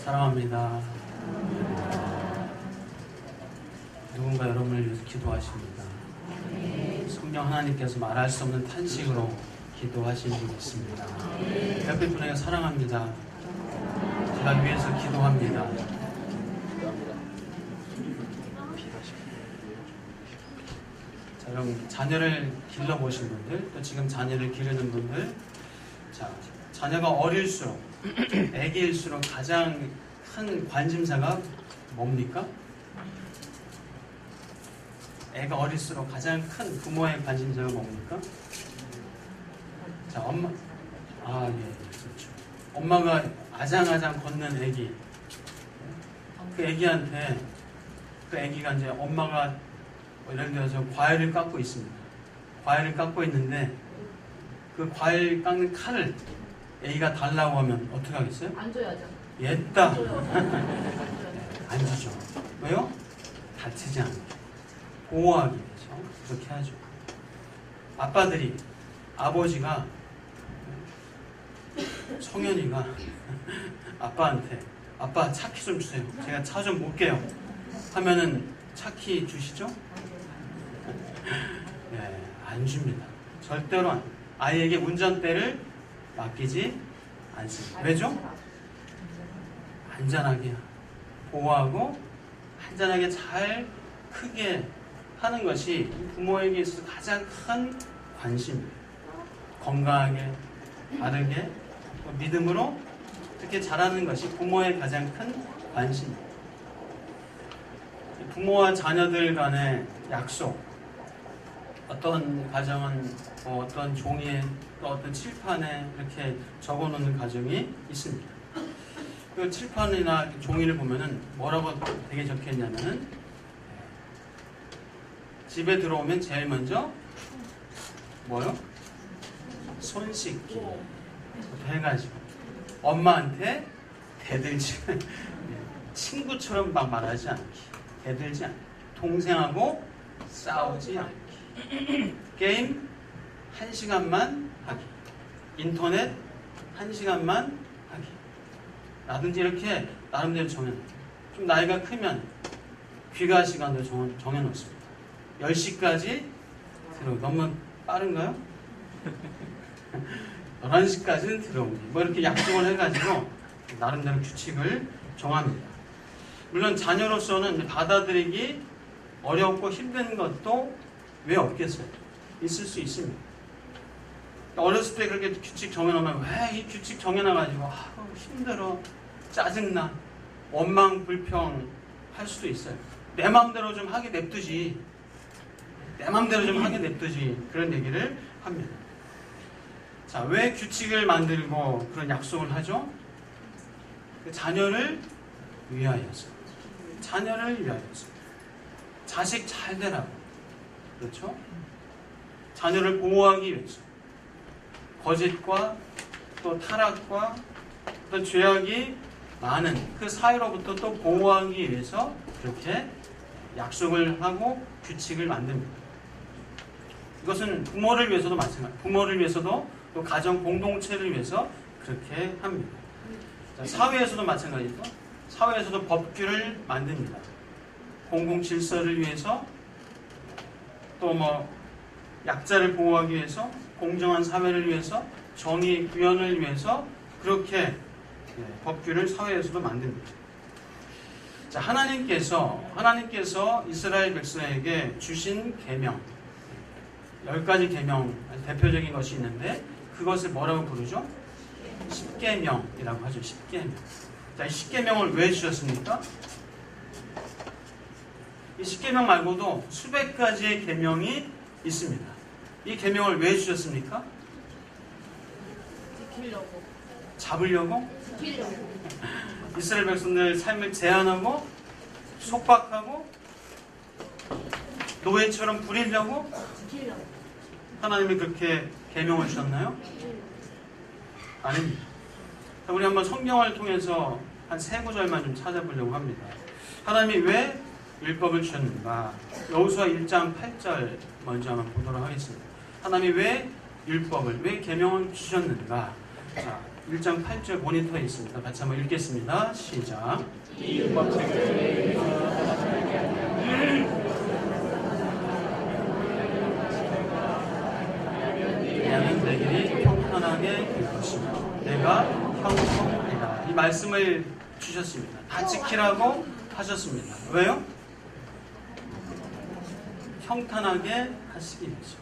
사랑합니다. 누군가 여러분을 위해서 기도하십니다. 성령 하나님께서 말할 수 없는 탄식으로 기도하시는 분이 있습니다. 옆에 분에게 사랑합니다. 제가 위해서 기도합니다. 자, 여러분 자녀를 길러보신 분들, 또 지금 자녀를 기르는 분들, 자, 자녀가 어릴수록, 애기일수록 가장 큰 관심사가 뭡니까? 애가 어릴수록 가장 큰 부모의 관심사가 뭡니까? 자, 엄마, 그렇죠. 엄마가 아장아장 걷는 애기, 그 애기한테, 그 애기가 이제 엄마가 예를 들어서 과일을 깎고 있습니다. 과일을 깎고 있는데 그 과일 깎는 칼을 애기가 달라고 하면 어떻게 하겠어요? 안 줘야죠. 옛다. 안 주죠. 왜요? 다치지 않게. 보호하기 위해서 그렇게 하죠. 아빠들이, 아버지가, 성현이가 아빠한테 아빠 차키 좀 주세요. 제가 차 좀 볼게요. 하면은 차키 주시죠? 네, 안 줍니다. 절대로 안. 아이에게 운전대를 맡기지 않습니다. 왜죠? 안전하게 보호하고 안전하게 잘 크게 하는 것이 부모에게 있어서 가장 큰 관심입니다. 건강하게, 바르게, 믿음으로 그렇게 자라는 것이 부모의 가장 큰 관심입니다. 부모와 자녀들 간의 약속, 어떤 가정은 어떤 종이에 또 어떤 칠판에 이렇게 적어놓는 가정이 있습니다. 그 칠판이나 종이를 보면은 뭐라고 되게 적혀있냐면은 집에 들어오면 제일 먼저 뭐요? 손 씻기 해가지고 엄마한테 대들지 친구처럼 막 말하지 않기, 대들지 않기, 동생하고 싸우지 않기, 게임 1시간만 하기, 인터넷 1시간만 하기, 라든지 이렇게 나름대로 정해놓습니다. 좀 나이가 크면 귀가 시간도 정해놓습니다. 10시까지 들어오기. 너무 빠른가요? 11시까지는 들어오기. 뭐 이렇게 약속을 해가지고 나름대로 규칙을 정합니다. 물론 자녀로서는 받아들이기 어렵고 힘든 것도 왜 없겠어요? 있을 수 있습니다. 어렸을 때 그렇게 규칙 정해놓으면 왜 이 규칙 정해놔가지고 힘들어, 짜증나, 원망, 불평 할 수도 있어요. 내 마음대로 좀 하게 냅두지. 내 마음대로 좀 하게 냅두지. 그런 얘기를 합니다. 자, 왜 규칙을 만들고 그런 약속을 하죠? 자녀를 위하여서. 자녀를 위하여서. 자식 잘 되라고. 그렇죠? 자녀를 보호하기 위해서. 거짓과 또 타락과 또 죄악이 많은 그 사이로부터 또 보호하기 위해서 그렇게 약속을 하고 규칙을 만듭니다. 이것은 부모를 위해서도 마찬가지입니다. 부모를 위해서도 또 가정 공동체를 위해서 그렇게 합니다. 자, 사회에서도 마찬가지죠. 사회에서도 법규를 만듭니다. 공공 질서를 위해서 또 약자를 보호하기 위해서 공정한 사회를 위해서 정의 구현을 위해서 그렇게 법규를 사회에서도 만듭니다. 자, 하나님께서 이스라엘 백성에게 주신 계명 10가지 계명, 대표적인 것이 있는데 그것을 뭐라고 부르죠? 십계명이라고 하죠. 십계명. 자, 이 십계명을 왜 주셨습니까? 이 십계명 말고도 수백 가지의 계명이 있습니다. 이 계명을 왜 주셨습니까? 지키려고. 잡으려고? 지키려고. 이스라엘 백성들 삶을 제한하고 속박하고 노예처럼 부리려고? 지키려고. 하나님이 그렇게 계명을 주셨나요? 아닙니다. 자, 우리 한번 성경을 통해서 한 3구절만 좀 찾아보려고 합니다. 하나님이 왜 율법을 주셨는가? 여호수아 1장 8절 먼저 한번 보도록 하겠습니다. 하나님이 왜 율법을, 왜 계명을 주셨는가? 자, 1장 8절 모니터에 있습니다. 같이 한번 읽겠습니다. 시작. 이 율법책을 나는 내 길이 평탄하게 될 것이며 내가 형통하리라. 이 말씀을 주셨습니다. 다 지키라고 하셨습니다. 왜요? 형탄하게 하시기 위해서.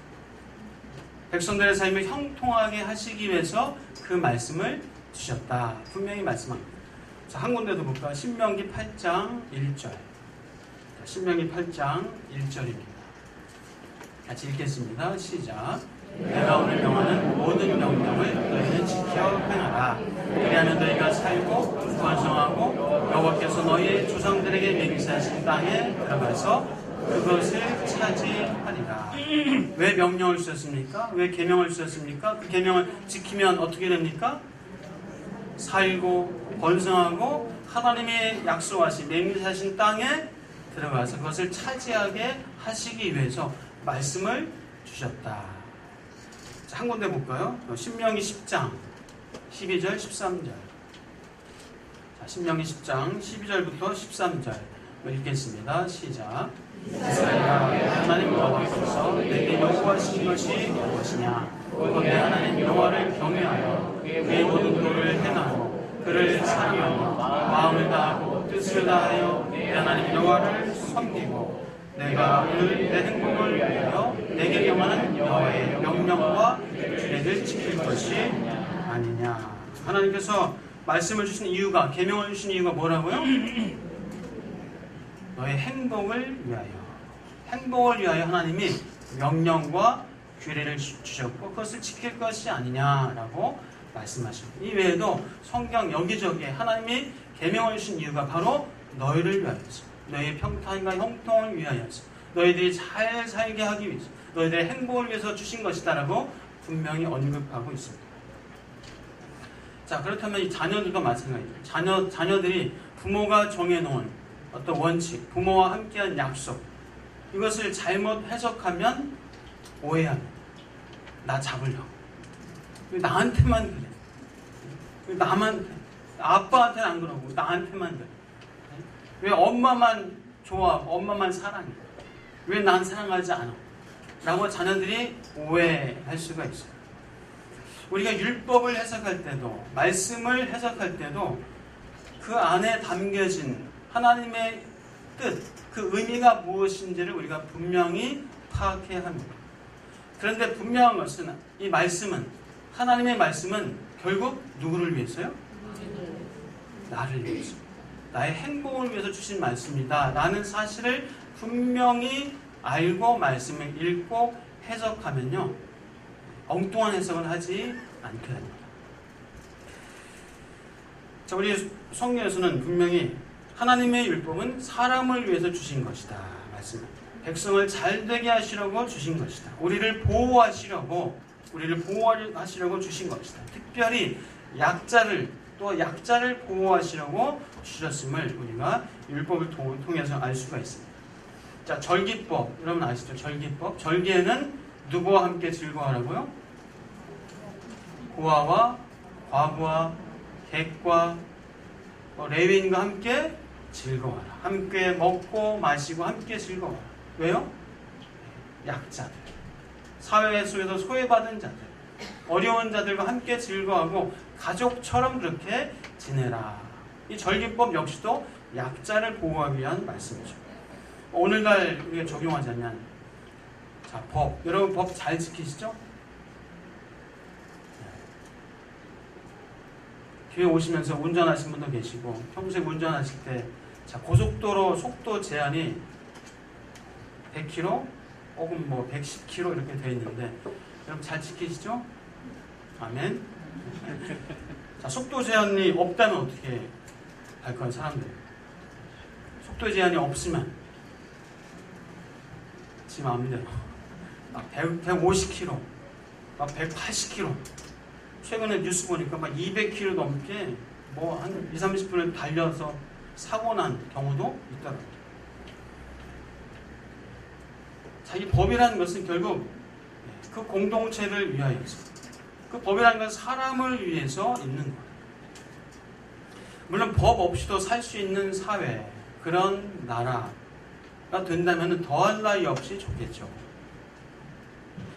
백성들의 삶을 형통하게 하시기 위해서 그 말씀을 주셨다. 분명히 말씀합니다. 자, 한 군데도 볼까요? 신명기 8장 1절. 자, 신명기 8장 1절입니다. 같이 읽겠습니다. 시작. 내가 오늘 명하는 모든 명령을 너희는 지켜 행하라. 그리하면 너희가 살고 번성하고 여호와께서 너희 조상들에게 맹세하신 땅에 들어가서 그것을 차지하리라. 왜 명령을 주셨습니까? 왜 계명을 주셨습니까? 그 계명을 지키면 어떻게 됩니까? 살고 번성하고 하나님의 약속하신 맹세하신 땅에 들어가서 그것을 차지하게 하시기 위해서 말씀을 주셨다. 자, 한 군데 볼까요? 신명기 10장 12절 13절. 자, 신명기 10장 12절부터 13절 읽겠습니다. 시작. 이스라엘아, 하나님 여호와께서 내게 요구하신 것이 무엇이냐? 곧 내 하나님 여호와를 경외하여 그의 모든 도를 행하고 그를 사랑하며 마음을 다하고 뜻을 다하여 내 하나님 여호와를 섬기고 내가 오늘 내 행복을 위하여 내게 명하는 여호와의 명령과 규례를 지킬 것이 아니냐. 하나님께서 말씀을 주신 이유가, 계명을 주신 이유가 뭐라고요? 너의 행복을 위하여. 행복을 위하여 하나님이 명령과 규례를 주셨고 그것을 지킬 것이 아니냐라고 말씀하십니다. 이 외에도 성경 여기저기에 하나님이 계명을 주신 이유가 바로 너희를 위하여서, 너희의 평탄과 형통을 위하여서, 너희들이 잘 살게 하기 위해서, 너희들의 행복을 위해서 주신 것이다라고 분명히 언급하고 있습니다. 자, 그렇다면 이 자녀들도 마찬가지예요. 자녀들이 부모가 정해놓은 어떤 원칙, 부모와 함께한 약속, 이것을 잘못 해석하면 오해합니다. 나 잡으려고. 왜 나한테만 그래? 왜 나만 그래? 아빠한테는 안 그러고 나한테만 그래? 왜 엄마만 좋아하고 엄마만 사랑해? 왜 난 사랑하지 않아? 라고 자녀들이 오해할 수가 있어요. 우리가 율법을 해석할 때도, 말씀을 해석할 때도 그 안에 담겨진 하나님의 뜻, 그 의미가 무엇인지를 우리가 분명히 파악해야 합니다. 그런데 분명한 것은 이 말씀은, 하나님의 말씀은 결국 누구를 위해서요? 나를 위해서. 나의 행복을 위해서 주신 말씀이다 라는 사실을 분명히 알고 말씀을 읽고 해석하면요, 엉뚱한 해석을 하지 않게 됩니다. 자, 우리 성경에서는 분명히 하나님의 율법은 사람을 위해서 주신 것이다 말씀합니다. 백성을 잘되게 하시려고 주신 것이다. 우리를 보호하시려고 주신 것이다. 특별히 약자를 보호하시려고 주셨음을 우리가 율법을 통해서 알 수가 있습니다. 자, 절기법, 여러분 아시죠? 절기법. 절기에는 누구와 함께 즐거워하라고요? 고아와 과부와 객과 레위인과 함께 즐거워하라. 함께 먹고 마시고 함께 즐거워하라. 왜요? 약자들, 사회 속에서 소외받은 자들, 어려운 자들과 함께 즐거워하고 가족처럼 그렇게 지내라. 이 절기법 역시도 약자를 보호하기 위한 말씀이죠. 오늘날 우리가 적용하자면, 자, 법, 여러분 법 잘 지키시죠? 뒤에 오시면서 운전하신 분도 계시고 평소에 운전하실 때, 자, 고속도로 속도 제한이 100km 혹은 뭐 110km 이렇게 되어 있는데 여러분 잘 지키시죠? 아멘. 자, 속도 제한이 없다면 어떻게 할 거예요, 사람들? 속도 제한이 없으면 지 마음대로 막 150km, 막 180km. 최근에 뉴스 보니까 막 200km 넘게 뭐 한 20-30분을 달려서 사고 난 경우도 있더라고요. 자, 이 법이라는 것은 결국 그 공동체를 위하여서, 그 법이라는 건 사람을 위해서 있는 거예요. 물론 법 없이도 살 수 있는 사회, 그런 나라가 된다면 더할 나위 없이 좋겠죠.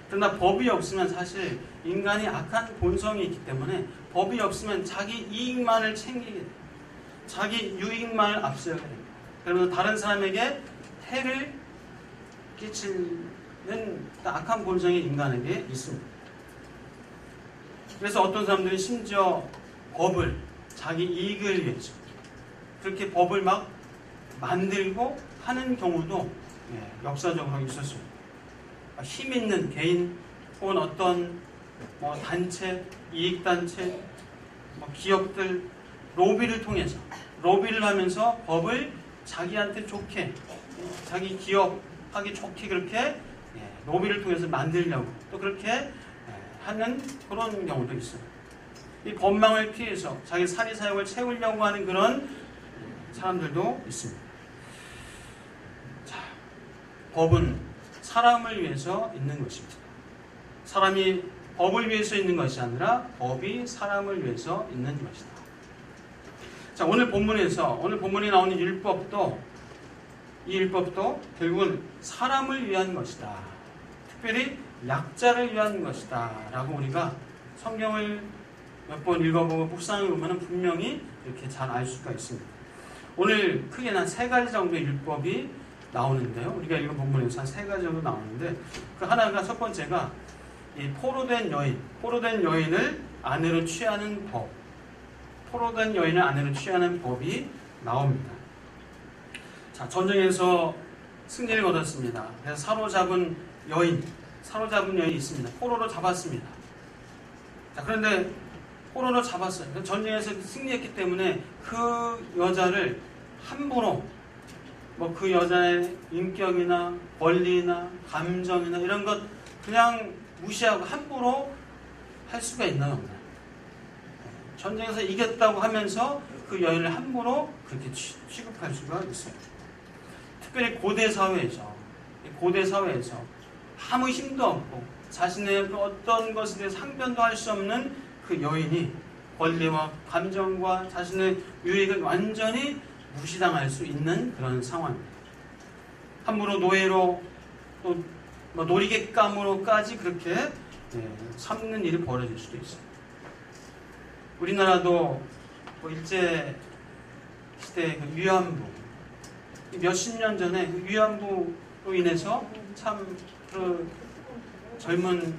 그러나 법이 없으면 사실 인간이 악한 본성이 있기 때문에 법이 없으면 자기 이익만을 챙기게 돼요. 자기 유익만을 앞세우게 됩니다. 그러면서 다른 사람에게 해를 끼치는 악한 본성이 인간에게 있습니다. 그래서 어떤 사람들이 심지어 법을 자기 이익을 위해서 그렇게 법을 막 만들고 하는 경우도 역사적으로 있었습니다. 힘 있는 개인 혹은 어떤 단체, 이익단체, 기업들 로비를 통해서 로비를 하면서 법을 자기한테 좋게 자기 기업하기 좋게 그렇게 로비를 통해서 만들려고 또 그렇게 하는 그런 경우도 있어요. 이 법망을 피해서 자기 사리사욕을 채우려고 하는 그런 사람들도 있습니다. 자, 법은 사람을 위해서 있는 것입니다. 사람이 법을 위해서 있는 것이 아니라 법이 사람을 위해서 있는 것이다. 자, 오늘 본문에 나오는 율법도 이 율법도 결국은 사람을 위한 것이다. 특별히 약자를 위한 것이다. 라고 우리가 성경을 몇 번 읽어보고 묵상해 보면 분명히 이렇게 잘 알 수가 있습니다. 오늘 크게 한 3가지 정도의 율법이 나오는데요. 우리가 읽은 본문에서 한 3가지 정도 나오는데 그 하나가 첫 번째가 이 포로된 여인을 아내로 취하는 법. 포로된 여인을 아내로 취하는 법이 나옵니다. 자, 전쟁에서 승리를 거뒀습니다. 그래서 사로잡은 여인이 있습니다. 포로로 잡았습니다. 자, 그런데 포로로 잡았어요. 전쟁에서 승리했기 때문에 그 여자를 함부로 그 여자의 인격이나 권리나 감정이나 이런 것 그냥 무시하고 함부로 할 수가 있나요? 없나요? 전쟁에서 이겼다고 하면서 그 여인을 함부로 그렇게 취급할 수가 있어요. 특별히 고대 사회에서 아무 힘도 없고 자신의 그 어떤 것에 대해서 항변도 할 수 없는 그 여인이 권리와 감정과 자신의 유익을 완전히 무시당할 수 있는 그런 상황입니다. 함부로 노예로 또 놀이객감으로까지 그렇게 삼는 일이 벌어질 수도 있어요. 우리나라도 일제 시대 그 위안부 몇십 년 전에 그 위안부로 인해서 참 그 젊은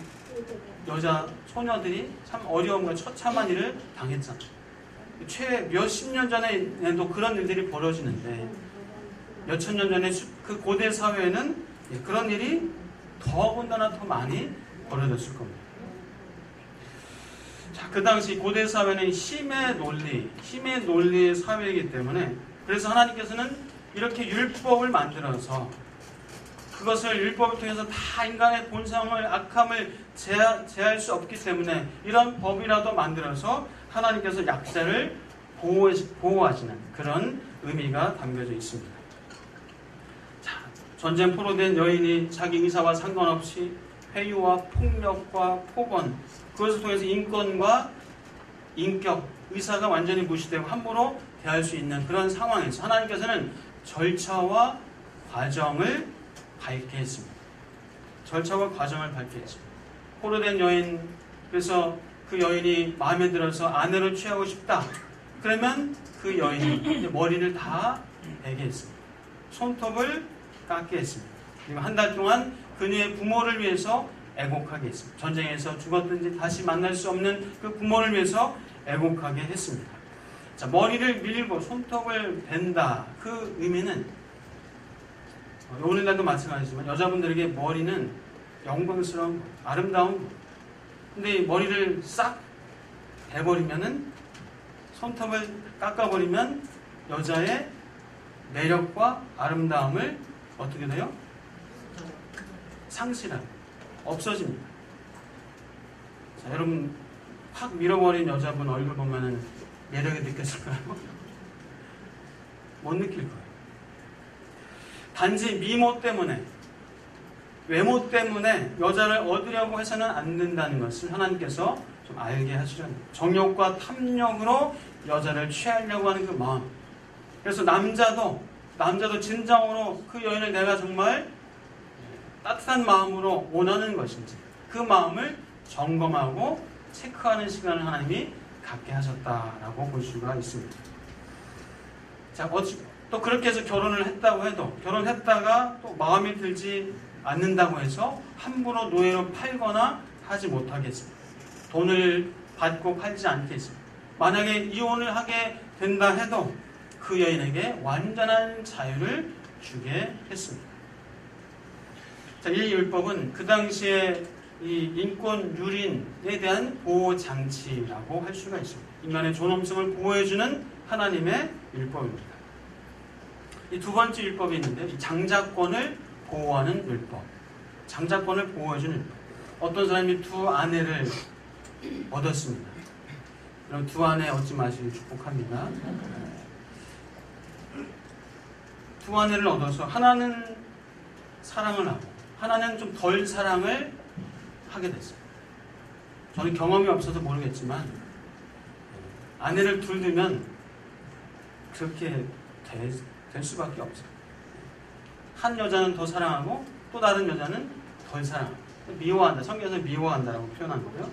여자 소녀들이 참 어려움과 처참한 일을 당했잖아요. 몇십 년 전에도 그런 일들이 벌어지는데 몇천 년 전에 그 고대 사회에는 그런 일이 더군다나 더 많이 벌어졌을 겁니다. 자, 그 당시 고대 사회는 힘의 논리의 사회이기 때문에 그래서 하나님께서는 이렇게 율법을 만들어서 그것을 율법을 통해서 다 인간의 본성을 악함을 제할 수 없기 때문에 이런 법이라도 만들어서 하나님께서 약자를 보호하시는 그런 의미가 담겨져 있습니다. 자, 전쟁 포로된 여인이 자기 의사와 상관없이 회유와 폭력과 폭언 그것을 통해서 인권과 인격, 의사가 완전히 무시되고 함부로 대할 수 있는 그런 상황에서 하나님께서는 절차와 과정을 밝게 했습니다. 포로된 여인, 그래서 그 여인이 마음에 들어서 아내를 취하고 싶다. 그러면 그 여인이 머리를 다 베게 했습니다. 손톱을 깎게 했습니다. 그리고 한 달 동안 그녀의 부모를 위해서 애곡하게 했습니다. 전쟁에서 죽었든지 다시 만날 수 없는 그 부모를 위해서 애곡하게 했습니다. 자, 머리를 밀고 손톱을 벤다. 그 의미는 오늘날도 마찬가지지만 여자분들에게 머리는 영광스러운 것, 아름다운 것. 근데 머리를 싹 베버리면은 손톱을 깎아버리면 여자의 매력과 아름다움을 어떻게 돼요? 상실하고 없어집니다. 자, 여러분 확 밀어버린 여자분 얼굴 보면은 매력이 느껴질까요? 못 느낄 거예요. 단지 미모 때문에, 외모 때문에 여자를 얻으려고 해서는 안 된다는 것을 하나님께서 좀 알게 하시려는 거예요. 정욕과 탐욕으로 여자를 취하려고 하는 그 마음. 그래서 남자도 진정으로 그 여인을 내가 정말 따뜻한 마음으로 원하는 것인지 그 마음을 점검하고 체크하는 시간을 하나님이 갖게 하셨다라고 볼 수가 있습니다. 자, 또 그렇게 해서 결혼을 했다고 해도 결혼했다가 또 마음에 들지 않는다고 해서 함부로 노예로 팔거나 하지 못하겠습니다. 돈을 받고 팔지 않겠습니다. 만약에 이혼을 하게 된다 해도 그 여인에게 완전한 자유를 주게 했습니다. 자, 이 율법은 그 당시에 이 인권 유린에 대한 보호 장치라고 할 수가 있습니다. 인간의 존엄성을 보호해주는 하나님의 율법입니다. 이 두 번째 율법이 있는데 이 장자권을 보호하는 율법. 장자권을 보호해주는 율법. 어떤 사람이 두 아내를 얻었습니다. 그럼 두 아내 얻지 마시길 축복합니다. 두 아내를 얻어서 하나는 사랑을 하고 하나는 좀 덜 사랑을 하게 됐어요. 저는 경험이 없어서 모르겠지만 아내를 둘 두면 그렇게 될 수밖에 없어요. 한 여자는 더 사랑하고 또 다른 여자는 덜 사랑하고 미워한다. 성경에서 미워한다라고 표현한 거고요.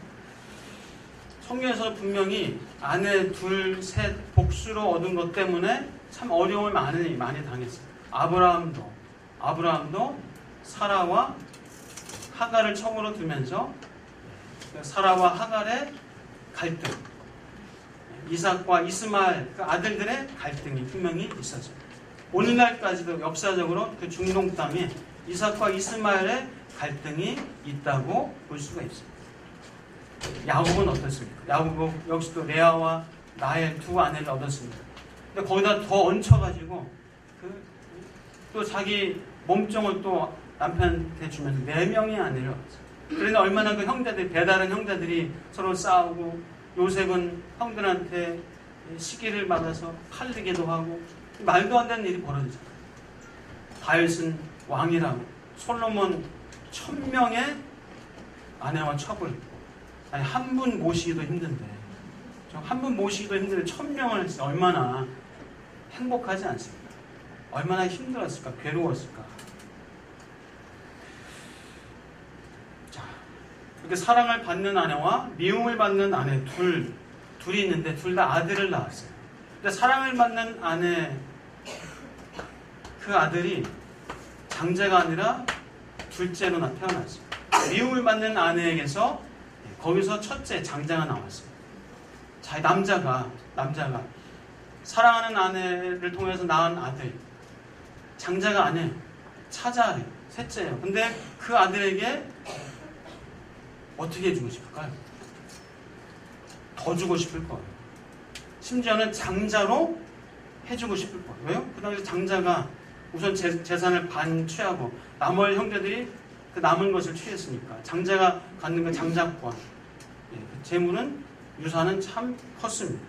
성경에서 분명히 아내 둘, 셋 복수로 얻은 것 때문에 참 어려움을 많이 당했어요. 아브라함도 사라와 하갈을 처음으로 두면서 사라와 하갈의 갈등, 이삭과 이스마엘 그 아들들의 갈등이 분명히 있었어요. 오늘날까지도 역사적으로 그 중동 땅에 이삭과 이스마엘의 갈등이 있다고 볼 수가 있어요. 야곱은 어떻습니까? 야곱은 역시도 레아와 라헬 두 아내를 얻었습니다. 근데 거기다 더 얹혀가지고 또 자기 몸종을 또 남편한테 주면서 4명의 아내를 얻었어요. 그런데 얼마나 그 형제들, 배다른 형제들이 서로 싸우고 요셉은 형들한테 시기를 받아서 팔리기도 하고 말도 안 되는 일이 벌어지잖아요. 다윗은 왕이라고 솔로몬 1000명의 아내와 첩을 아니 한 분 모시기도 힘든데 한 분 모시기도 힘든데 1000명을 했어요. 얼마나 행복하지 않습니까? 얼마나 힘들었을까? 괴로웠을까? 자, 이렇게 사랑을 받는 아내와 미움을 받는 아내 둘이 있는데 둘 다 아들을 낳았어요. 근데 사랑을 받는 아내 그 아들이 장자가 아니라 둘째로 태어났어요. 미움을 받는 아내에게서 거기서 첫째 장자가 나왔어요. 자, 남자가 사랑하는 아내를 통해서 낳은 아들 장자가 아니에요. 차자예요. 셋째예요. 근데 그 아들에게 어떻게 해주고 싶을까요? 더 주고 싶을 거예요. 심지어는 장자로 해주고 싶을 거예요. 왜요? 그 당시 장자가 우선 재산을 반 취하고 나머지 형제들이 그 남은 것을 취했으니까 장자가 갖는 그 장자권, 재물은 유산은 참 컸습니다.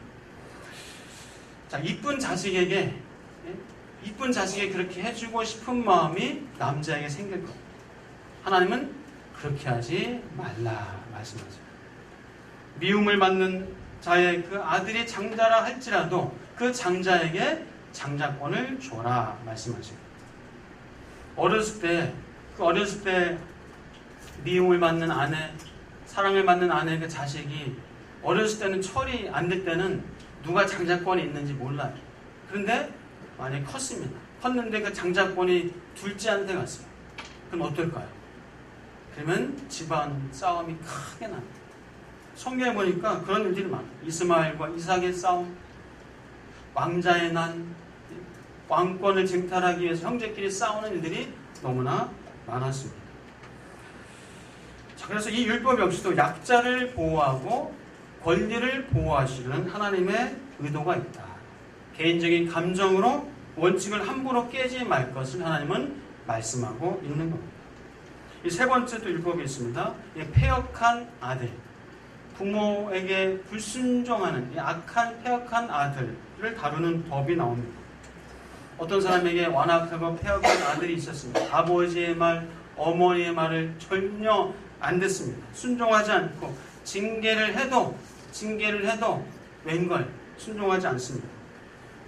자, 이쁜 자식에게 그렇게 해주고 싶은 마음이 남자에게 생길 겁니다. 하나님은 그렇게 하지 말라 말씀하세요. 미움을 받는 자의 그 아들이 장자라 할지라도 그 장자에게 장자권을 줘라 말씀하세요. 어렸을 때 미움을 받는 아내, 사랑을 받는 아내 그 자식이 어렸을 때는 처리 안 될 때는 누가 장자권이 있는지 몰라요. 그런데 만약에 컸는데 그 장자권이 둘째한테 갔어요. 그럼 어떨까요? 그러면 집안 싸움이 크게 납니다. 성경에 보니까 그런 일들이 많아요. 이스마엘과 이삭의 싸움, 왕자의 난, 왕권을 쟁탈하기 위해서 형제끼리 싸우는 일들이 너무나 많았습니다. 자, 그래서 이 율법 역시도 약자를 보호하고 권리를 보호하시는 하나님의 의도가 있다. 개인적인 감정으로 원칙을 함부로 깨지 말 것을 하나님은 말씀하고 있는 겁니다. 이 세 번째 또 율법이 있습니다. 패역한 아들, 부모에게 불순종하는 이 악한 패역한 아들을 다루는 법이 나옵니다. 어떤 사람에게 완악하고 패역한 아들이 있었습니다. 아버지의 말, 어머니의 말을 전혀 안 듣습니다. 순종하지 않고 징계를 해도 웬걸 순종하지 않습니다.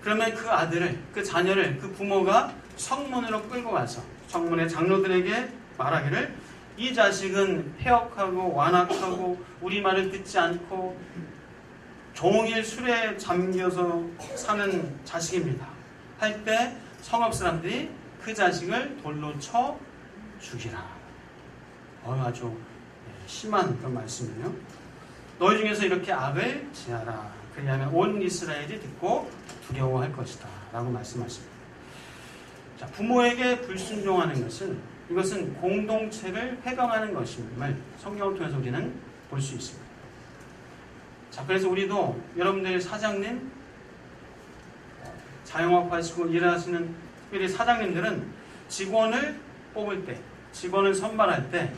그러면 그 아들을, 그 자녀를 그 부모가 성문으로 끌고 가서 성문의 장로들에게 말하기를 이 자식은 폐역하고 완악하고 우리 말을 듣지 않고 종일 술에 잠겨서 사는 자식입니다. 할 때 성읍 사람들이 그 자식을 돌로 쳐 죽이라. 아주 심한 그런 말씀이에요. 너희 중에서 이렇게 악을 지하라. 그리하면 온 이스라엘이 듣고 두려워할 것이다. 라고 말씀하십니다. 자, 부모에게 불순종하는 이것은 공동체를 회방하는 것임을 성경을 통해서 우리는 볼 수 있습니다. 자, 그래서 우리도 여러분들 사장님, 자영업 하시고 일하시는 특별히 사장님들은 직원을 뽑을 때, 직원을 선발할 때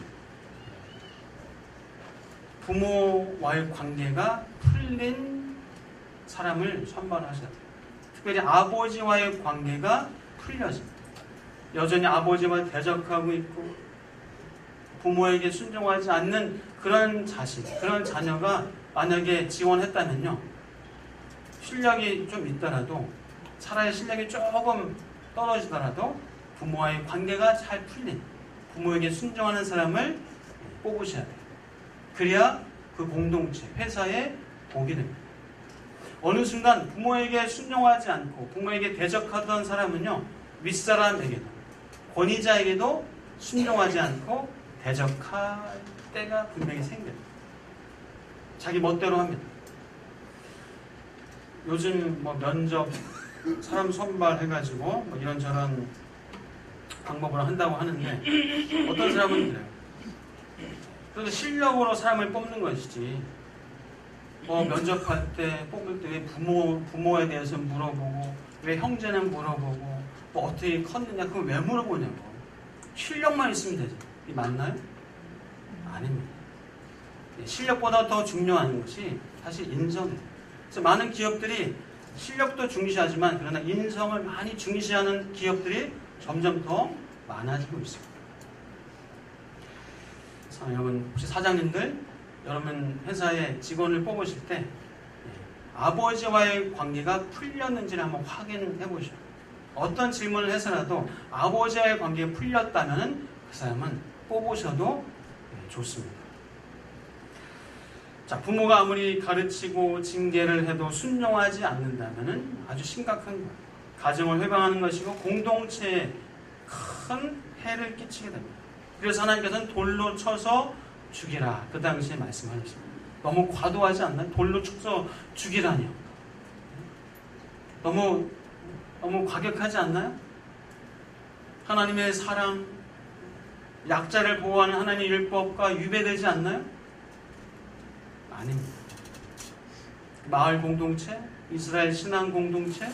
부모와의 관계가 풀린 사람을 선발하셔야 돼요. 특별히 아버지와의 관계가 풀려집니다. 여전히 아버지와 대적하고 있고 부모에게 순종하지 않는 그런 자식, 그런 자녀가 만약에 지원했다면요, 실력이 좀 있더라도, 차라리 실력이 조금 떨어지더라도 부모와의 관계가 잘 풀린, 부모에게 순종하는 사람을 뽑으셔야 돼요. 그래야 그 공동체, 회사에 복이 됩니다. 어느 순간 부모에게 순종하지 않고 부모에게 대적하던 사람은요, 윗사람에게도, 권위자에게도 순종하지 않고 대적할 때가 분명히 생겨요. 자기 멋대로 합니다. 요즘 면접, 사람 선발해가지고 이런저런 방법으로 한다고 하는데, 어떤 사람은 그래요. 그래서 실력으로 사람을 뽑는 것이지, 면접할 때, 뽑을 때 왜 부모에 대해서 물어보고, 왜 형제는 물어보고, 어떻게 컸느냐, 그걸 왜 물어보냐고. 실력만 있으면 되죠. 이게 맞나요? 아닙니다. 실력보다 더 중요한 것이 사실 인성이에요. 그래서 많은 기업들이 실력도 중시하지만, 그러나 인성을 많이 중시하는 기업들이 점점 더 많아지고 있습니다. 자, 여러분, 혹시 사장님들, 여러분 회사에 직원을 뽑으실 때 아버지와의 관계가 풀렸는지를 한번 확인해 보셔요. 어떤 질문을 해서라도 아버지와의 관계가 풀렸다면 그 사람은 뽑으셔도 좋습니다. 자, 부모가 아무리 가르치고 징계를 해도 순종하지 않는다면 아주 심각한 거예요. 가정을 회방하는 것이고 공동체에 큰 해를 끼치게 됩니다. 그래서 하나님께서는 돌로 쳐서 죽이라, 그 당시에 말씀하셨습니다. 너무 과도하지 않나요? 돌로 쳐서 죽이라니요. 너무 과격하지 않나요? 하나님의 사랑, 약자를 보호하는 하나님의 율법과 유배되지 않나요? 아닙니다. 마을 공동체, 이스라엘 신앙 공동체,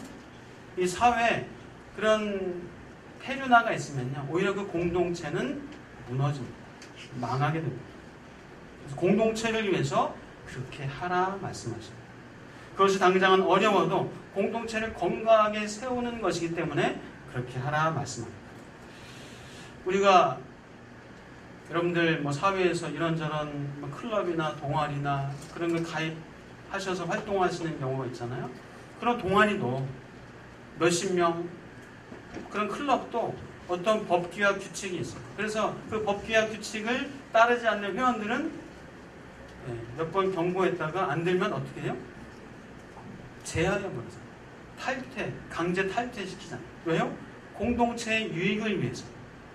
이 사회에 그런 폐륜화가 있으면요, 오히려 그 공동체는 무너집니다. 망하게 됩니다. 그래서 공동체를 위해서 그렇게 하라 말씀하십니다. 그것이 당장은 어려워도 공동체를 건강하게 세우는 것이기 때문에 그렇게 하라 말씀합니다. 우리가 여러분들 사회에서 이런저런 클럽이나 동아리나 그런 걸 가입하셔서 활동하시는 경우가 있잖아요. 그런 동아리도 몇십 명, 그런 클럽도 어떤 법규와 규칙이 있어요. 그래서 그 법규와 규칙을 따르지 않는 회원들은 몇 번 경고했다가 안 들면 어떻게 해요? 제하해버려서 탈퇴, 강제 탈퇴시키잖아요. 왜요? 공동체의 유익을 위해서,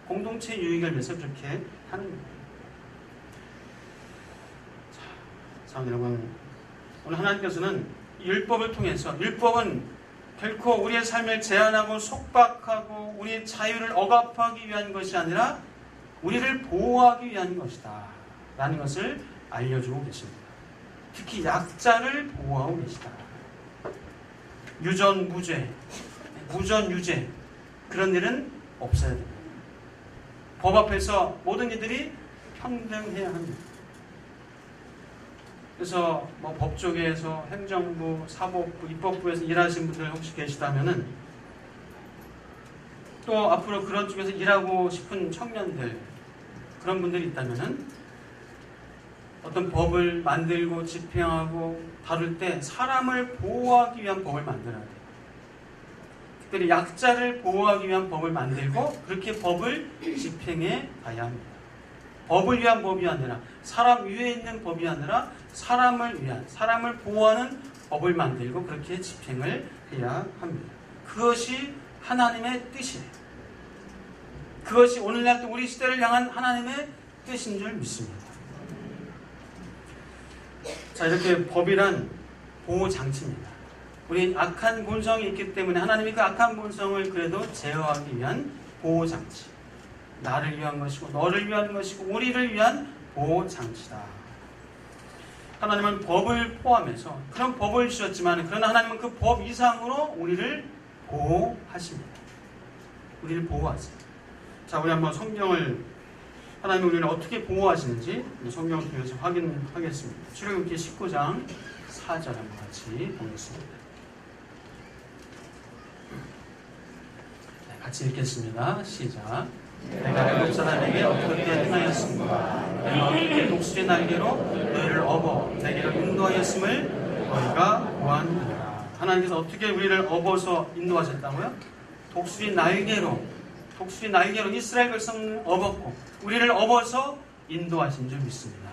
공동체의 유익을 위해서 그렇게 하는 거예요. 자, 여러분, 오늘 하나님께서는 율법을 통해서, 율법은 결코 우리의 삶을 제한하고 속박하고 우리의 자유를 억압하기 위한 것이 아니라 우리를 보호하기 위한 것이다 라는 것을 알려주고 계십니다. 특히 약자를 보호하고 계시다. 유전, 무죄, 무전, 유죄, 그런 일은 없어야 됩니다. 법 앞에서 모든 이들이 평등해야 합니다. 그래서 법조계에서 행정부, 사법부, 입법부에서 일하시는 분들 혹시 계시다면은, 또 앞으로 그런 쪽에서 일하고 싶은 청년들, 그런 분들이 있다면은 어떤 법을 만들고 집행하고 다룰 때 사람을 보호하기 위한 법을 만들어야 돼요. 특별히 약자를 보호하기 위한 법을 만들고 그렇게 법을 집행해 가야 합니다. 법을 위한 법이 아니라 사람 위에 있는 법이 아니라 사람을 위한, 사람을 보호하는 법을 만들고 그렇게 집행을 해야 합니다. 그것이 하나님의 뜻이에요. 그것이 오늘날 우리 시대를 향한 하나님의 뜻인 줄 믿습니다. 자, 이렇게 법이란 보호장치입니다. 우리 악한 본성이 있기 때문에 하나님이 그 악한 본성을 그래도 제어하기 위한 보호장치. 나를 위한 것이고 너를 위한 것이고 우리를 위한 보호장치다. 하나님은 법을 포함해서 그런 법을 주셨지만 그러나 하나님은 그 법 이상으로 우리를 보호하십니다. 우리를 보호하세요. 자, 우리 한번 성경을 하나님이 우리를 어떻게 보호하시는지 성경을 통해서 확인하겠습니다. 출애굽기 19장 4절 한번 같이 보겠습니다. 네, 같이 읽겠습니다. 시작. 내가 애굽 사람에게 어떻게 행하였습니까? 내가 어떻게 독수리 날개로 너희를 업어 내게로 인도하였음을 너희가 보았느니라. 하나님께서 어떻게 우리를 업어서 인도하셨다고요? 독수리 날개로 이스라엘 백성을 업었고 우리를 업어서 인도하신 줄 믿습니다.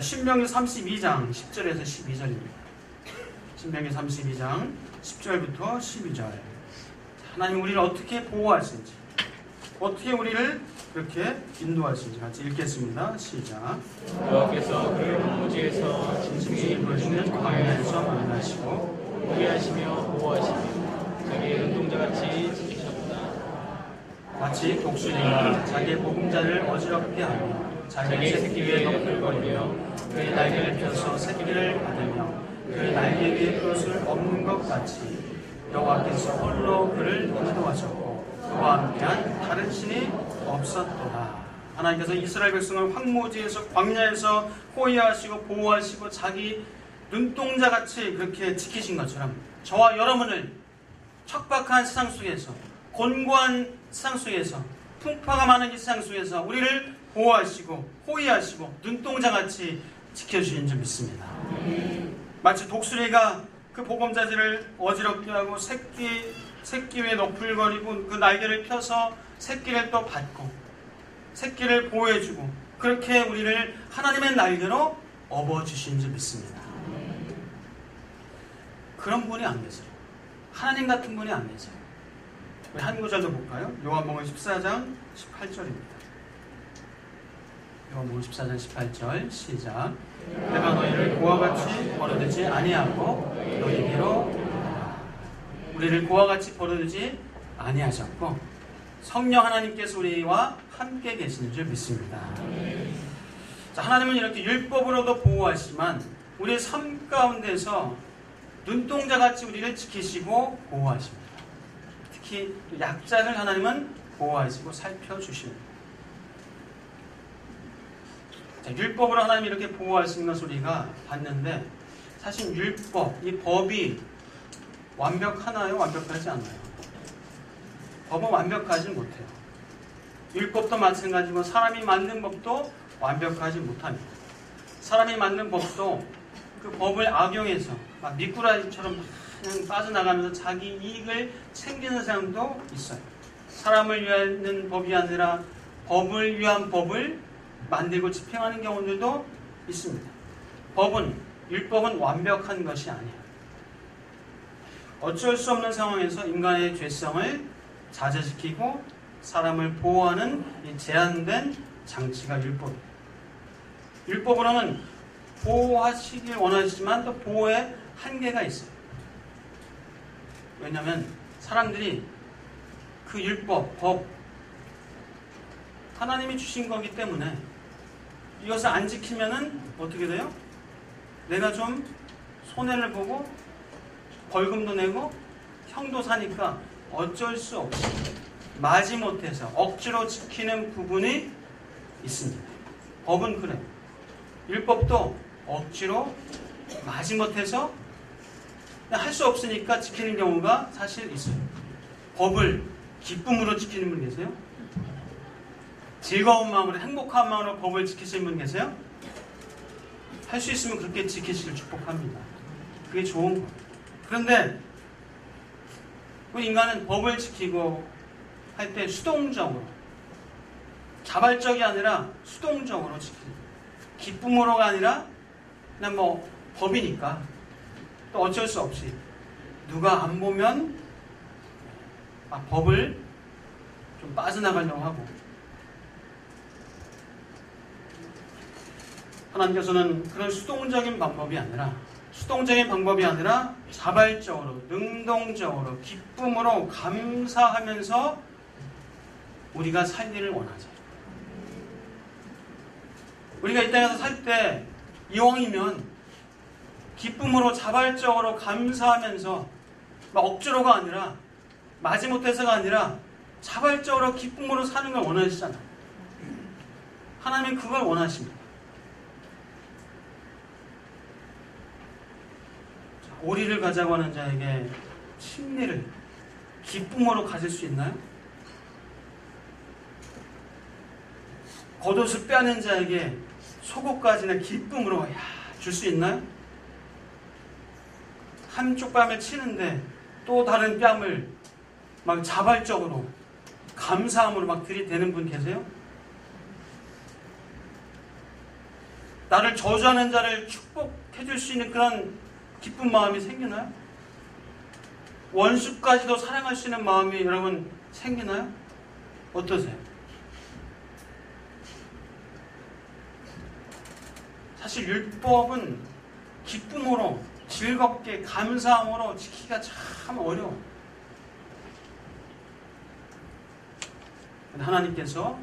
신명기 32장 10절에서 12절입니다. 신명기 32장 10절부터 12절. 하나님 우리를 어떻게 보호하시는지, 어떻게 우리를 그렇게 인도하시는지 같이 읽겠습니다. 시작. 여호와께서 그를 황무지에서 진심이 부르시는 광야에서 만나시고 포기하시며 보호하시며 자기의 눈동자같이 지키셨다. 마치 독수리가 자기의 보금자를 어지럽게 하며 자기의 새끼 위에 너풀거리며 그의 날개를 펴서 새끼를 받으며 그의 날개 위에 그것을 없는 것 같이 여호와께서 홀로 그를 인도하셨고 그와 함께한 다른 신이 없었더라. 하나님께서 이스라엘 백성을 황무지에서 광야에서 호위하시고 보호하시고 자기 눈동자같이 그렇게 지키신 것처럼 저와 여러분을 척박한 세상 속에서, 곤고한 세상 속에서, 풍파가 많은 이 세상 속에서 우리를 보호하시고 호위하시고 눈동자같이 지켜주신 줄 믿습니다. 마치 독수리가 그 보금자지를 어지럽게 하고 새끼 위에 너풀거리고 그 날개를 펴서 새끼를 또 받고 새끼를 보호해주고 그렇게 우리를 하나님의 날개로 업어주신 줄 믿습니다. 그런 분이 안 계세요. 하나님 같은 분이 안 계세요. 우리 한 구절도 볼까요? 요한복음 14장 18절입니다. 요한복음 14장 18절 시작. 내가 너희를 고와 같이 버려두지 아니하고 너희에게로 우리를 고와 같이 버려두지 아니하셨고 성령 하나님께서 우리와 함께 계시는 줄 믿습니다. 자, 하나님은 이렇게 율법으로도 보호하시지만 우리의 삶 가운데서 눈동자같이 우리를 지키시고 보호하십니다. 특히 약자를 하나님은 보호하시고 살펴주십니다. 자, 율법으로 하나님이 이렇게 보호하시는 것을 우리가 봤는데 사실 율법, 이 법이 완벽하나요? 완벽하지 않나요? 법은 완벽하지 못해요. 율법도 마찬가지고 사람이 만든 법도 완벽하지 못합니다. 사람이 만든 법도 그 법을 악용해서 막 미꾸라지처럼 그냥 빠져나가면서 자기 이익을 챙기는 사람도 있어요. 사람을 위한 법이 아니라 법을 위한 법을 만들고 집행하는 경우들도 있습니다. 율법은 완벽한 것이 아니에요. 어쩔 수 없는 상황에서 인간의 죄성을 자제시키고 사람을 보호하는 이 제한된 장치가 율법이에요. 율법으로는 보호하시길 원하시지만 또 보호에 한계가 있어요. 왜냐하면 사람들이 그 율법, 법, 하나님이 주신 거기 때문에 이것을 안 지키면은 어떻게 돼요? 내가 좀 손해를 보고 벌금도 내고 형도 사니까 어쩔 수 없이 마지못해서 억지로 지키는 부분이 있습니다. 법은 그래요. 율법도 억지로 마지못해서 할 수 없으니까 지키는 경우가 사실 있어요. 법을 기쁨으로 지키는 분 계세요? 즐거운 마음으로 행복한 마음으로 법을 지키시는 분 계세요? 할 수 있으면 그렇게 지키시길 축복합니다. 그게 좋은 거예요. 그런데 우리 인간은 법을 지키고 할 때 수동적으로, 자발적이 아니라 수동적으로 지키는, 기쁨으로가 아니라 그냥 뭐 법이니까 또 어쩔 수 없이 누가 안 보면 법을 좀 빠져나가려고 하고, 하나님께서는 그런 수동적인 방법이 아니라 자발적으로, 능동적으로, 기쁨으로 감사하면서 우리가 살기를 원하죠. 우리가 이 땅에서 살 때 이왕이면 기쁨으로, 자발적으로 감사하면서 막 억지로가 아니라, 마지못해서가 아니라 자발적으로 기쁨으로 사는 걸 원하시잖아요. 하나님은 그걸 원하십니다. 오리를 가자고 하는 자에게 심리를 기쁨으로 가질 수 있나요? 겉옷을 빼앗는 자에게 속옷까지나 기쁨으로 줄 수 있나요? 한쪽 뺨을 치는데 또 다른 뺨을 막 자발적으로 감사함으로 막 들이대는 분 계세요? 나를 저주하는 자를 축복해 줄 수 있는 그런 기쁜 마음이 생기나요? 원수까지도 사랑할 수 있는 마음이 여러분 생기나요? 어떠세요? 사실 율법은 기쁨으로, 즐겁게, 감사함으로 지키기가 참 어려워요. 하나님께서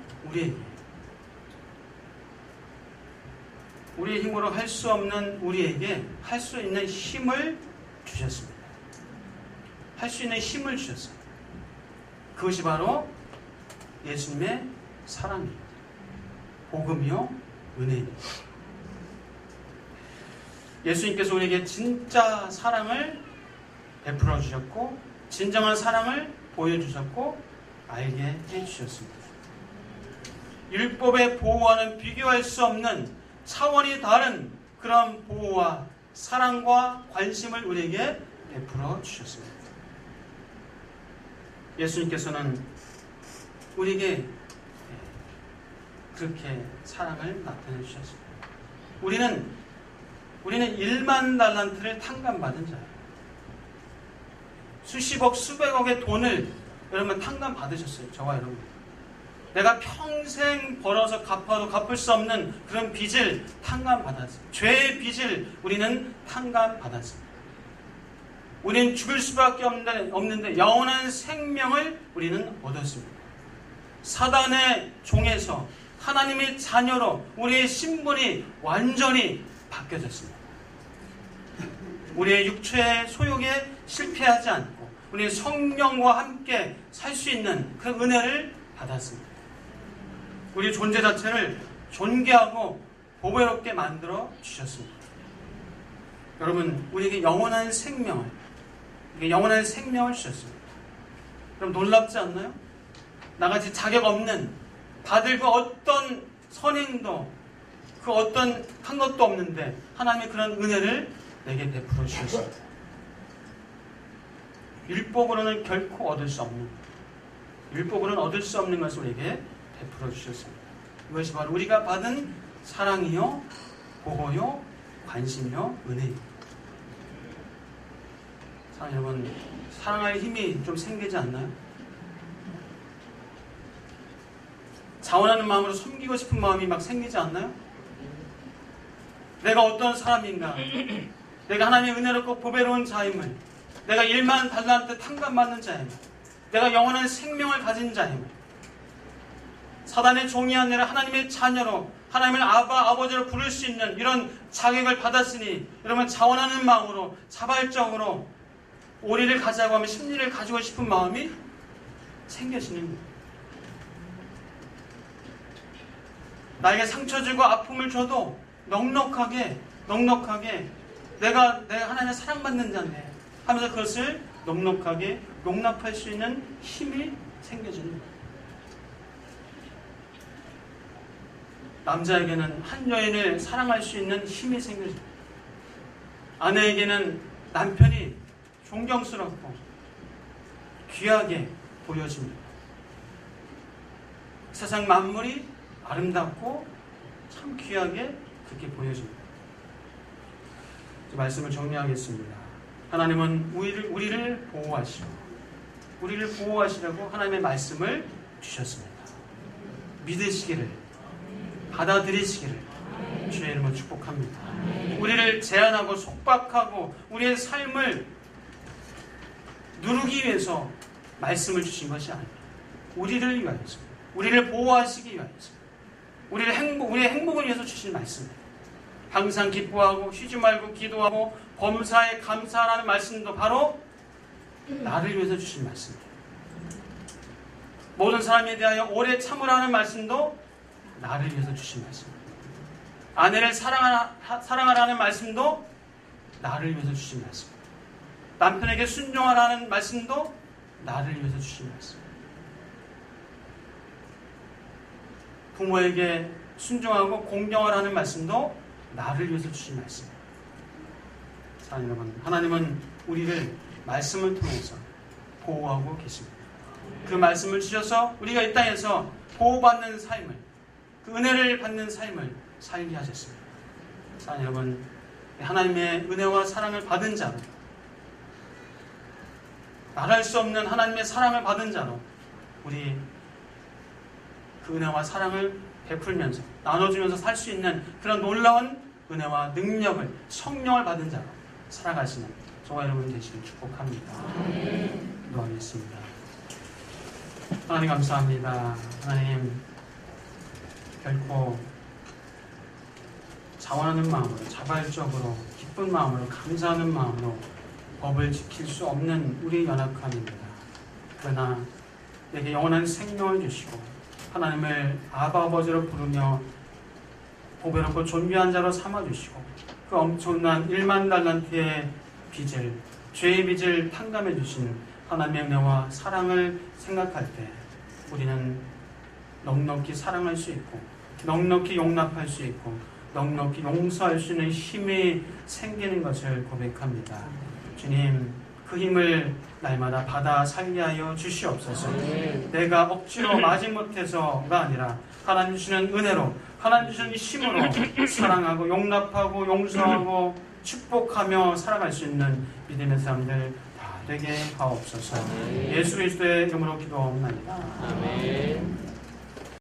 우리의 힘으로 할 수 없는 우리에게 할 수 있는 힘을 주셨습니다. 할 수 있는 힘을 주셨습니다. 그것이 바로 예수님의 사랑입니다. 복음이요, 은혜입니다. 예수님께서 우리에게 진짜 사랑을 베풀어 주셨고, 진정한 사랑을 보여주셨고, 알게 해주셨습니다. 율법의 보호와는 비교할 수 없는 차원이 다른 그런 보호와 사랑과 관심을 우리에게 베풀어 주셨습니다. 예수님께서는 우리에게 그렇게 사랑을 나타내 주셨습니다. 우리는 1만 달란트를 탕감받은 자예요. 수십억, 수백억의 돈을 여러분 탕감받으셨어요. 저와 여러분. 내가 평생 벌어서 갚아도 갚을 수 없는 그런 빚을 탕감받았어요. 죄의 빚을 우리는 탕감받았습니다. 우리는 죽을 수밖에 없는데 영원한 생명을 우리는 얻었습니다. 사단의 종에서 하나님의 자녀로 우리의 신분이 완전히 바뀌어졌습니다. 우리의 육체의 소욕에 실패하지 않고 우리의 성령과 함께 살 수 있는 그 은혜를 받았습니다. 우리 존재 자체를 존귀하고 보배롭게 만들어 주셨습니다. 여러분, 우리에게 영원한 생명을 주셨습니다. 그럼 놀랍지 않나요? 나같이 자격 없는, 받을 그 어떤 선행도, 그 어떤 한 것도 없는데 하나님의 그런 은혜를 내게 베풀어 주셨습니다. 율법으로는 결코 얻을 수 없는 것을 우리에게 베풀어 주셨습니다. 이것이 바로 우리가 받은 사랑이요, 보호요, 관심이요, 은혜입니다. 사랑 여러분, 사랑할 힘이 좀 생기지 않나요? 자원하는 마음으로 섬기고 싶은 마음이 막 생기지 않나요? 내가 어떤 사람인가, 내가 하나님의 은혜롭고 보배로운 자임을, 내가 1만 달란트 탕감받는 자임을, 내가 영원한 생명을 가진 자임을, 사단의 종이 아니라 하나님의 자녀로 하나님을 아바, 아버지로 부를 수 있는 이런 자격을 받았으니 여러분 자원하는 마음으로 자발적으로 오리를 가자고 하면 심리를 가지고 싶은 마음이 생겨지는 거예요. 나에게 상처 주고 아픔을 줘도 넉넉하게 내가 하나님의 사랑받는 자인데 하면서 그것을 넉넉하게 용납할 수 있는 힘이 생겨지는 거예요. 남자에게는 한 여인을 사랑할 수 있는 힘이 생겨집니다. 아내에게는 남편이 존경스럽고 귀하게 보여집니다. 세상 만물이 아름답고 참 귀하게 그렇게 보여집니다. 말씀을 정리하겠습니다. 하나님은 우리를 보호하시라고 하나님의 말씀을 주셨습니다. 믿으시기를, 받아들이시기를 주의 이름으로 축복합니다. 우리를 제한하고 속박하고 우리의 삶을 누르기 위해서 말씀을 주신 것이 아닙니다. 우리를 위하여서, 우리를 보호하시기 위하여서, 우리의 행복을 위해서 주신 말씀입니다. 항상 기뻐하고 쉬지 말고 기도하고 범사에 감사하라는 말씀도 바로 나를 위해서 주신 말씀입니다. 모든 사람에 대하여 오래 참으라는 말씀도 나를 위해서 주신 말씀입니다. 아내를 사랑하라는 말씀도 나를 위해서 주신 말씀입니다. 남편에게 순종하라는 말씀도 나를 위해서 주신 말씀입니다. 부모에게 순종하고 공경하라는 말씀도 나를 위해서 주신 말씀입니다. 사랑하는 여러분, 하나님은 우리를 말씀을 통해서 보호하고 계십니다. 그 말씀을 주셔서 우리가 이 땅에서 보호받는 삶을, 그 은혜를 받는 삶을 살게 하셨습니다. 사랑하는 여러분, 하나님의 은혜와 사랑을 받은 자로, 말할 수 없는 하나님의 사랑을 받은 자로 우리 그 은혜와 사랑을 베풀면서 나눠주면서 살 수 있는 그런 놀라운 은혜와 능력을, 성령을 받은 자로 살아가시는 저와 여러분 되시길 축복합니다. 기도하겠습니다. 하나님 감사합니다. 하나님 결코 자원하는 마음으로, 자발적으로, 기쁜 마음으로, 감사하는 마음으로 법을 지킬 수 없는 우리 연약함입니다. 그러나 내게 영원한 생명을 주시고 하나님을 아바 아버지로 부르며 보배롭고 존귀한 자로 삼아주시고 그 엄청난 1만 달란트의 빚을, 죄의 빚을 탕감해 주신 하나님의 은혜와 사랑을 생각할 때 우리는 넉넉히 사랑할 수 있고 넉넉히 용납할 수 있고 넉넉히 용서할 수 있는 힘이 생기는 것을 고백합니다. 주님, 그 힘을 날마다 받아 살게 하여 주시옵소서. 내가 억지로 마지못해서가 아니라 하나님 주시는 은혜로, 하나님 주시는 힘으로 사랑하고 용납하고 용서하고 축복하며 살아갈 수 있는 믿음의 사람들 다 되게 하옵소서. 예수 그리스도의 이름으로 기도하옵나이다. 아멘.